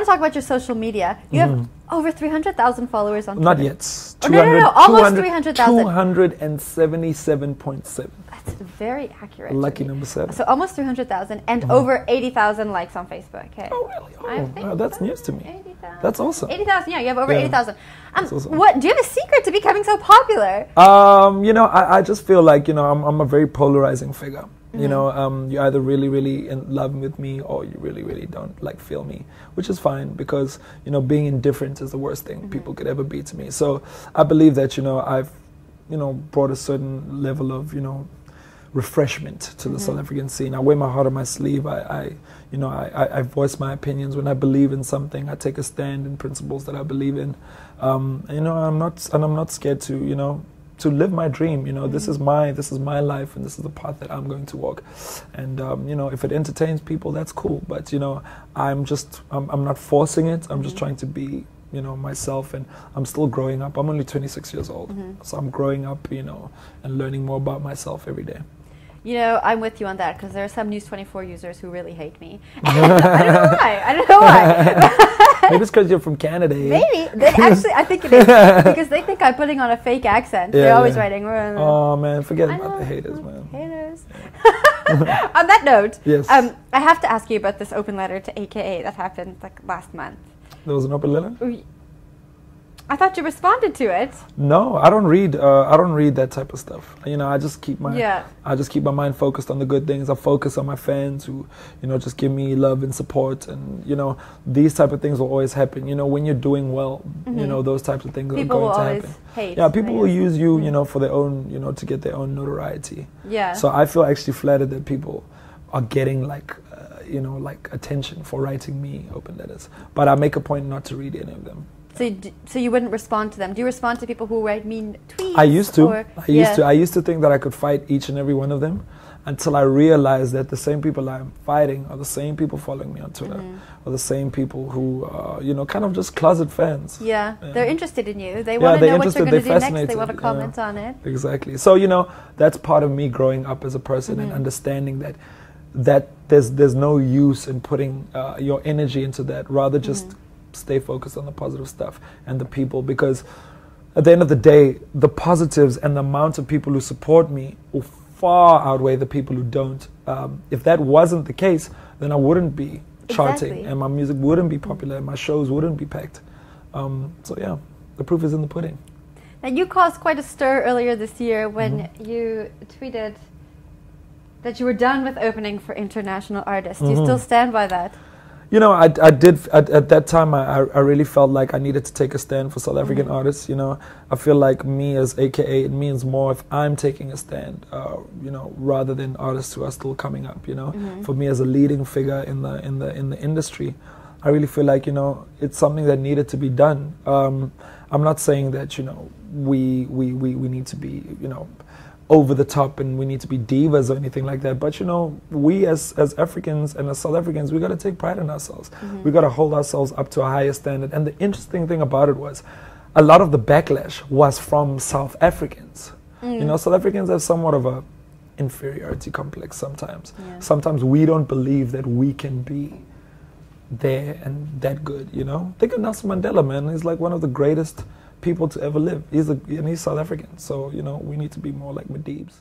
want to talk about your social media. You have over 300,000 followers on Twitter. Not yet. No, almost 300,000. 277.7. That's very accurate. Lucky number 7. So almost 300,000 and over 80,000 likes on Facebook. Okay. Oh, really? Oh, wow, that's news to me. 80,000. That's awesome. 80,000, yeah, you have over 80,000. Awesome. What, do you have a secret to becoming so popular? You know, I just feel like, you know, I'm a very polarizing figure. You know, you're either really, really in love with me or you really, really don't like feel me, which is fine because, you know, being indifferent is the worst thing people could ever be to me. So I believe that, you know, I've, you know, brought a certain level of, you know, refreshment to the South African scene. I wear my heart on my sleeve. I voice my opinions when I believe in something. I take a stand in principles that I believe in. You know, I'm not scared to, you know, to live my dream. You know, this is my life, and this is the path that I'm going to walk. And you know, if it entertains people, that's cool. But you know, I'm not forcing it. I'm just trying to be, you know, myself, and I'm still growing up. I'm only 26 years old, so I'm growing up, you know, and learning more about myself every day. You know, I'm with you on that because there are some News24 users who really hate me. I don't know why. Maybe it's because you're from Canada. Eh? Maybe. Actually, I think it is because they think I'm putting on a fake accent. Yeah, They're always writing. Oh man, forget about the haters, man. Haters. On that note, yes. I have to ask you about this open letter to AKA that happened like last month. There was an open letter? I thought you responded to it. No, I don't read. I don't read that type of stuff. You know, I just keep my mind focused on the good things. I focus on my fans who, you know, just give me love and support. And you know, these type of things will always happen. You know, when you're doing well, you know, those types of things people are going to always happen. Hate, yeah, people will use you, you know, for their own, you know, to get their own notoriety. Yeah. So I feel actually flattered that people are getting like, you know, like attention for writing me open letters. But I make a point not to read any of them. So you wouldn't respond to them? Do you respond to people who write mean tweets? I used to. I used to think that I could fight each and every one of them until I realized that the same people I'm fighting are the same people following me on Twitter, or the same people who are, you know, kind of just closet fans. Yeah, they're interested in you. They want to know what you're going to do next. They want to comment on it. Exactly. So, you know, that's part of me growing up as a person and understanding that there's no use in putting your energy into that. Rather just stay focused on the positive stuff and the people, because at the end of the day, the positives and the amount of people who support me will far outweigh the people who don't. If that wasn't the case, then I wouldn't be charting and my music wouldn't be popular and my shows wouldn't be packed. So yeah, the proof is in the pudding. Now you caused quite a stir earlier this year when you tweeted that you were done with opening for international artists. Do you still stand by that? You know, I did at that time. I really felt like I needed to take a stand for South African artists. You know, I feel like me as AKA, it means more if I'm taking a stand. You know, rather than artists who are still coming up. You know, for me as a leading figure in the industry, I really feel like, you know, it's something that needed to be done. I'm not saying that, you know, we need to be, you know, over the top and we need to be divas or anything like that, but you know, we as Africans and as South Africans, we got to take pride in ourselves. We got to hold ourselves up to a higher standard. And the interesting thing about it was a lot of the backlash was from South Africans. You know, South Africans have somewhat of a inferiority complex sometimes. Sometimes we don't believe that we can be there and that good, you know. Think of Nelson Mandela, man. He's like one of the greatest people to ever live. He's South African, so you know, we need to be more like Madeebs.